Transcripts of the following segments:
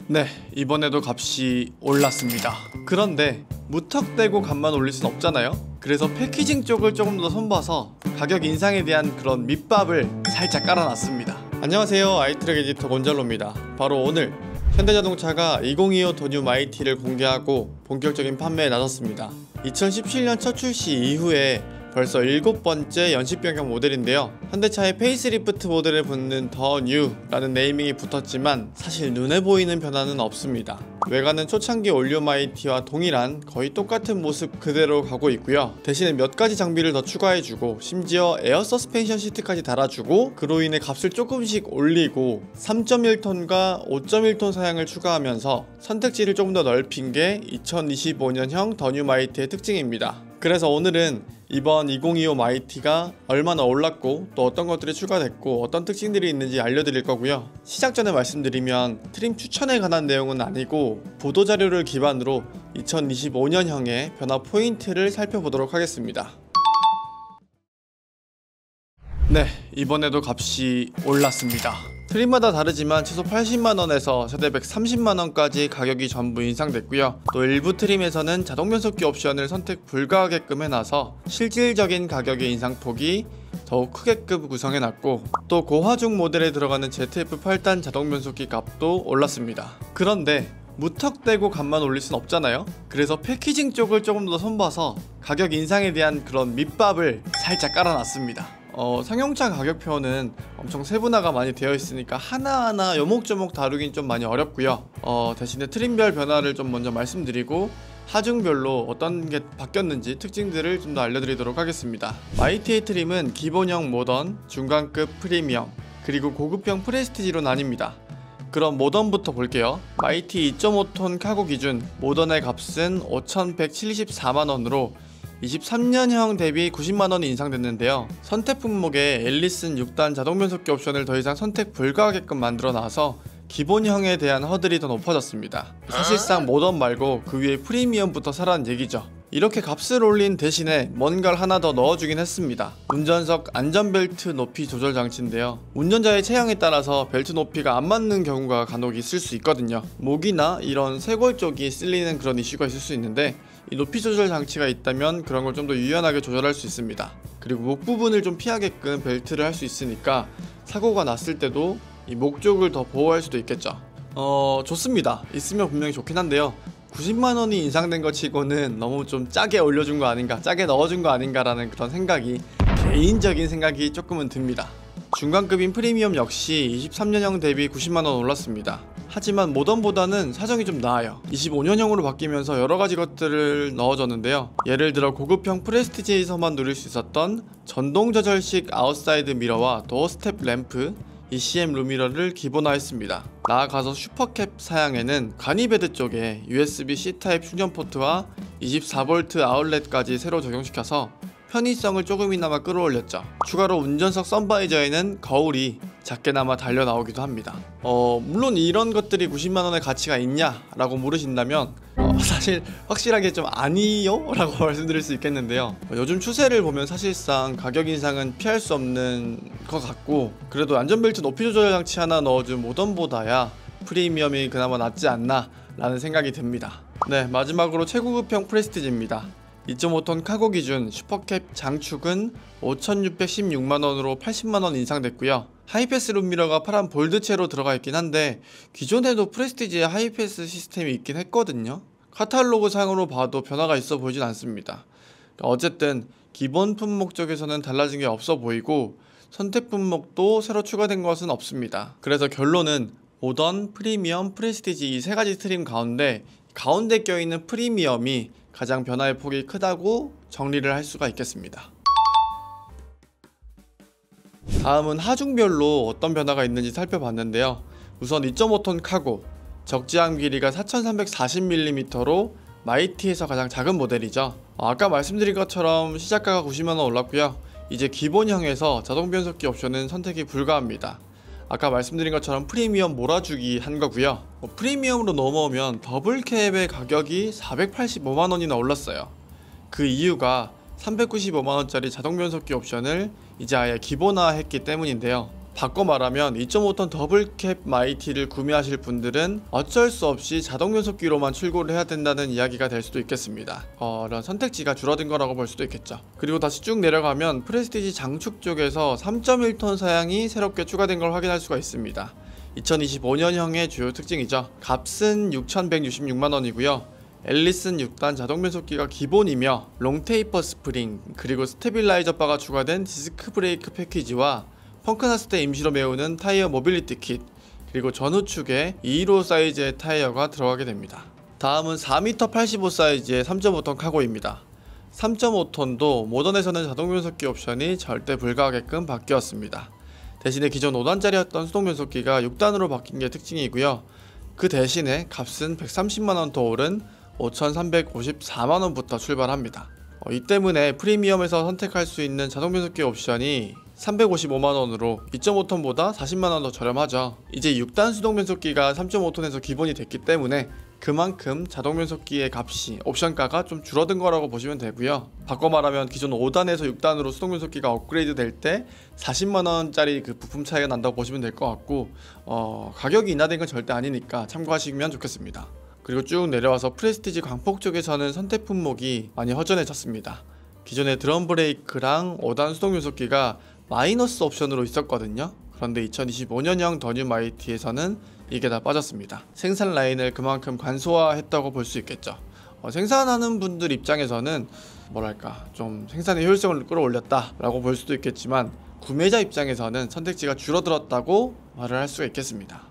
네, 이번에도 값이 올랐습니다. 그런데 무턱대고 값만 올릴 순 없잖아요. 그래서 패키징 쪽을 조금 더 손봐서 가격 인상에 대한 그런 밑밥을 살짝 깔아놨습니다. 안녕하세요, 아이트랙 에디터 곤잘로입니다. 바로 오늘 현대자동차가 2025 더뉴 마이티를 공개하고 본격적인 판매에 나섰습니다. 2017년 첫 출시 이후에 벌써 7번째 연식 변경 모델인데요. 현대차의 페이스리프트 모델에 붙는 더 뉴라는 네이밍이 붙었지만 사실 눈에 보이는 변화는 없습니다. 외관은 초창기 올류 마이티와 동일한 거의 똑같은 모습 그대로 가고 있고요. 대신에 몇 가지 장비를 더 추가해주고 심지어 에어 서스펜션 시트까지 달아주고 그로 인해 값을 조금씩 올리고 3.1톤과 5.1톤 사양을 추가하면서 선택지를 조금 더 넓힌 게 2025년형 더 뉴 마이티의 특징입니다. 그래서 오늘은 이번 2025 마이티가 얼마나 올랐고 또 어떤 것들이 추가됐고 어떤 특징들이 있는지 알려드릴 거고요. 시작 전에 말씀드리면 트림 추천에 관한 내용은 아니고 보도자료를 기반으로 2025년형의 변화 포인트를 살펴보도록 하겠습니다. 네, 이번에도 값이 올랐습니다. 트림마다 다르지만 최소 80만원에서 최대백 30만원까지 가격이 전부 인상됐고요. 또 일부 트림에서는 자동 변속기 옵션을 선택 불가하게끔 해놔서 실질적인 가격의 인상폭이 더욱 크게끔 구성해놨고, 또 고하중 모델에 들어가는 ZF 8단 자동 변속기 값도 올랐습니다. 그런데 무턱대고 값만 올릴 순 없잖아요. 그래서 패키징 쪽을 조금 더 손봐서 가격 인상에 대한 그런 밑밥을 살짝 깔아놨습니다. 상용차 가격표는 엄청 세분화가 많이 되어 있으니까 하나하나 요목조목 다루긴 좀 많이 어렵고요. 대신에 트림별 변화를 좀 먼저 말씀드리고 하중별로 어떤 게 바뀌었는지 특징들을 좀 더 알려드리도록 하겠습니다. 마이티 트림은 기본형 모던, 중간급 프리미엄, 그리고 고급형 프레스티지로 나뉩니다. 그럼 모던부터 볼게요. 마이티 2.5톤 카고 기준 모던의 값은 5,174만원으로 23년형 대비 90만원이 인상됐는데요. 선택 품목에 앨리슨 6단 자동 변속기 옵션을 더 이상 선택 불가하게끔 만들어놔서 기본형에 대한 허들이 더 높아졌습니다. 사실상 모던 말고 그 위에 프리미엄부터 사라는 얘기죠. 이렇게 값을 올린 대신에 뭔가를 하나 더 넣어주긴 했습니다. 운전석 안전벨트 높이 조절 장치인데요. 운전자의 체형에 따라서 벨트 높이가 안 맞는 경우가 간혹 있을 수 있거든요. 목이나 이런 쇄골 쪽이 쓸리는 그런 이슈가 있을 수 있는데 이 높이 조절 장치가 있다면 그런 걸 좀 더 유연하게 조절할 수 있습니다. 그리고 목 부분을 좀 피하게끔 벨트를 할 수 있으니까 사고가 났을 때도 이 목 쪽을 더 보호할 수도 있겠죠. 좋습니다. 있으면 분명히 좋긴 한데요. 90만원이 인상된 것 치고는 너무 좀 짜게 올려준 거 아닌가, 짜게 넣어준 거 아닌가라는 그런 생각이, 개인적인 생각이 조금은 듭니다. 중간급인 프리미엄 역시 23년형 대비 90만원 올랐습니다. 하지만 모던보다는 사정이 좀 나아요. 25년형으로 바뀌면서 여러가지 것들을 넣어줬는데요. 예를 들어 고급형 프레스티지에서만 누릴 수 있었던 전동 조절식 아웃사이드 미러와 도어 스텝 램프, ECM 루미러를 기본화했습니다. 나아가서 슈퍼캡 사양에는 간이베드 쪽에 USB-C 타입 충전 포트와 24V 아웃렛까지 새로 적용시켜서 편의성을 조금이나마 끌어올렸죠. 추가로 운전석 선바이저에는 거울이 작게나마 달려 나오기도 합니다. 물론 이런 것들이 90만원의 가치가 있냐 라고 물으신다면 사실 확실하게 좀 아니요? 라고 말씀드릴 수 있겠는데요. 요즘 추세를 보면 사실상 가격 인상은 피할 수 없는 것 같고, 그래도 안전벨트 높이 조절 장치 하나 넣어준 모던보다야 프리미엄이 그나마 낫지 않나 라는 생각이 듭니다. 네, 마지막으로 최고급형 프레스티지입니다. 2.5톤 카고 기준 슈퍼캡 장축은 5,616만원으로 80만원 인상됐고요. 하이패스 룸미러가 파란 볼드체로 들어가 있긴 한데 기존에도 프레스티지에 하이패스 시스템이 있긴 했거든요. 카탈로그 상으로 봐도 변화가 있어 보이진 않습니다. 어쨌든 기본 품목 쪽에서는 달라진 게 없어 보이고 선택 품목도 새로 추가된 것은 없습니다. 그래서 결론은 모던, 프리미엄, 프레스티지 이 세 가지 트림 가운데 껴있는 프리미엄이 가장 변화의 폭이 크다고 정리를 할 수가 있겠습니다. 다음은 하중별로 어떤 변화가 있는지 살펴봤는데요. 우선 2.5톤 카고, 적재함 길이가 4340mm로 마이티에서 가장 작은 모델이죠. 아까 말씀드린 것처럼 시작가가 90만원 올랐고요. 이제 기본형에서 자동 변속기 옵션은 선택이 불가합니다. 아까 말씀드린 것처럼 프리미엄 몰아주기 한 거고요. 프리미엄으로 넘어오면 더블캡의 가격이 485만원이나 올랐어요. 그 이유가 395만원짜리 자동 변속기 옵션을 이제 아예 기본화했기 때문인데요. 바꿔 말하면 2.5톤 더블캡 마이티를 구매하실 분들은 어쩔 수 없이 자동 변속기로만 출고를 해야 된다는 이야기가 될 수도 있겠습니다. 이런 선택지가 줄어든 거라고 볼 수도 있겠죠. 그리고 다시 쭉 내려가면 프레스티지 장축 쪽에서 3.1톤 사양이 새롭게 추가된 걸 확인할 수가 있습니다. 2025년형의 주요 특징이죠. 값은 6,166만원이고요 앨리슨 6단 자동 변속기가 기본이며 롱테이퍼 스프링 그리고 스테빌라이저 바가 추가된 디스크 브레이크 패키지와 펑크 났을 때 임시로 메우는 타이어 모빌리티 킷 그리고 전후축에 215 사이즈의 타이어가 들어가게 됩니다. 다음은 4m 85 사이즈의 3.5톤 카고입니다. 3.5톤도 모던에서는 자동 변속기 옵션이 절대 불가하게끔 바뀌었습니다. 대신에 기존 5단짜리였던 수동 변속기가 6단으로 바뀐 게 특징이고요. 그 대신에 값은 130만원 더 오른 5,354만원부터 출발합니다. 이 때문에 프리미엄에서 선택할 수 있는 자동 변속기 옵션이 355만원으로 2.5톤보다 40만원 더 저렴하죠. 이제 6단 수동 변속기가 3.5톤에서 기본이 됐기 때문에 그만큼 자동 변속기의 값이 옵션가가 좀 줄어든 거라고 보시면 되고요. 바꿔 말하면 기존 5단에서 6단으로 수동 변속기가 업그레이드 될 때 40만원짜리 그 부품 차이가 난다고 보시면 될 것 같고 가격이 인하된 건 절대 아니니까 참고하시면 좋겠습니다. 그리고 쭉 내려와서 프레스티지 광폭 쪽에서는 선택 품목이 많이 허전해졌습니다. 기존의 드럼 브레이크랑 5단 수동 변속기가 마이너스 옵션으로 있었거든요. 그런데 2025년형 더 뉴 마이티에서는 이게 다 빠졌습니다. 생산 라인을 그만큼 간소화했다고 볼 수 있겠죠. 생산하는 분들 입장에서는 뭐랄까 좀 생산의 효율성을 끌어올렸다 라고 볼 수도 있겠지만 구매자 입장에서는 선택지가 줄어들었다고 말을 할 수가 있겠습니다.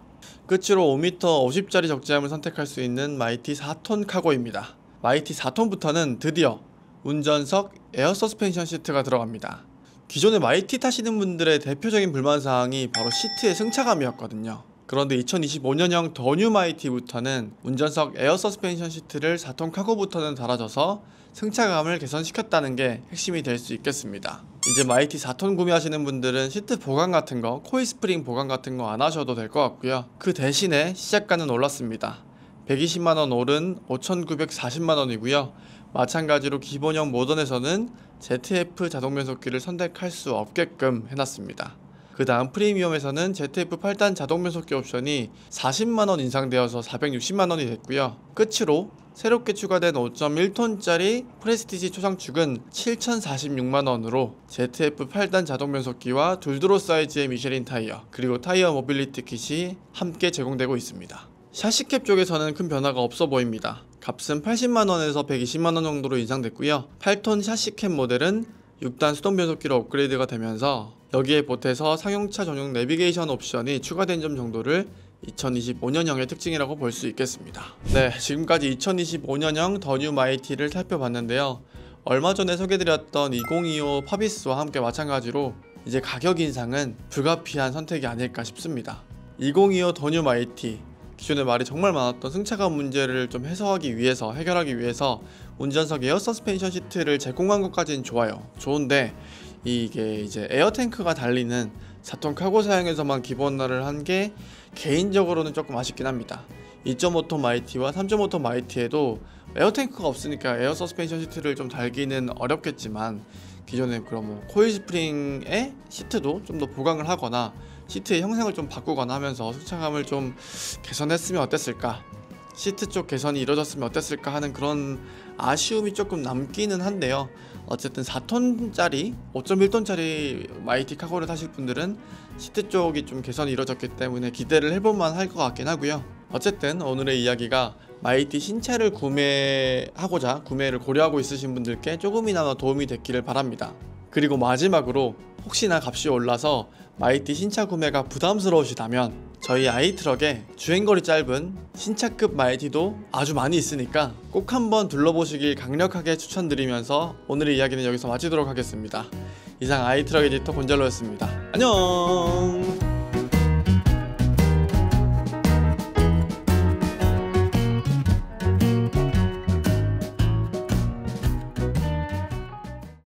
끝으로 5m 50짜리 적재함을 선택할 수 있는 마이티 4톤 카고입니다. 마이티 4톤부터는 드디어 운전석 에어 서스펜션 시트가 들어갑니다. 기존의 마이티 타시는 분들의 대표적인 불만사항이 바로 시트의 승차감이었거든요. 그런데 2025년형 더 뉴 마이티부터는 운전석 에어 서스펜션 시트를 4톤 카고부터는 달아줘서 승차감을 개선시켰다는 게 핵심이 될 수 있겠습니다. 이제 마이티 4톤 구매하시는 분들은 시트 보강 같은 거, 코일 스프링 보강 같은 거 안 하셔도 될 것 같고요. 그 대신에 시작가는 올랐습니다. 120만원 오른 5,940만원이고요. 마찬가지로 기본형 모던에서는 ZF 자동 변속기를 선택할 수 없게끔 해놨습니다. 그 다음 프리미엄에서는 ZF 8단 자동 변속기 옵션이 40만원 인상되어서 460만원이 됐고요. 끝으로 새롭게 추가된 5.1톤짜리 프레스티지 초상축은 7,046만원으로 ZF 8단 자동 변속기와 둘드로 사이즈의 미쉐린 타이어 그리고 타이어 모빌리티 킷이 함께 제공되고 있습니다. 샤시캡 쪽에서는 큰 변화가 없어 보입니다. 값은 80만원에서 120만원 정도로 인상됐고요. 8톤 샤시캡 모델은 6단 수동 변속기로 업그레이드가 되면서 여기에 보태서 상용차 전용 내비게이션 옵션이 추가된 점 정도를 2025년형의 특징이라고 볼 수 있겠습니다. 네, 지금까지 2025년형 더 뉴 마이티를 살펴봤는데요. 얼마 전에 소개드렸던 2025 파비스와 함께 마찬가지로 이제 가격 인상은 불가피한 선택이 아닐까 싶습니다. 2025 더 뉴 마이티 기존에 말이 정말 많았던 승차감 문제를 좀 해결하기 위해서 운전석 에어 서스펜션 시트를 제공한 것까지는 좋은데 이게 이제 에어탱크가 달리는 4톤 카고 사양에서만 기본화를 한 게 개인적으로는 조금 아쉽긴 합니다. 2.5톤 마이티와 3.5톤 마이티에도 에어탱크가 없으니까 에어 서스펜션 시트를 좀 달기는 어렵겠지만 기존에 그럼 코일 스프링의 시트도 좀 더 보강을 하거나 시트의 형상을 좀 바꾸거나 하면서 승차감을 좀 개선했으면 어땠을까, 시트 쪽 개선이 이루어졌으면 어땠을까 하는 그런 아쉬움이 조금 남기는 한데요. 어쨌든 4톤짜리 5.1톤짜리 마이티 카고를 타실 분들은 시트 쪽이 좀 개선이 이루어졌기 때문에 기대를 해볼만 할 것 같긴 하고요. 어쨌든 오늘의 이야기가 마이티 신차를 구매를 고려하고 있으신 분들께 조금이나마 도움이 됐기를 바랍니다. 그리고 마지막으로 혹시나 값이 올라서 마이티 신차 구매가 부담스러우시다면 저희 아이트럭에 주행거리 짧은 신차급 마이티도 아주 많이 있으니까 꼭 한번 둘러보시길 강력하게 추천드리면서 오늘의 이야기는 여기서 마치도록 하겠습니다. 이상 아이트럭 에디터 곤잘로였습니다. 안녕.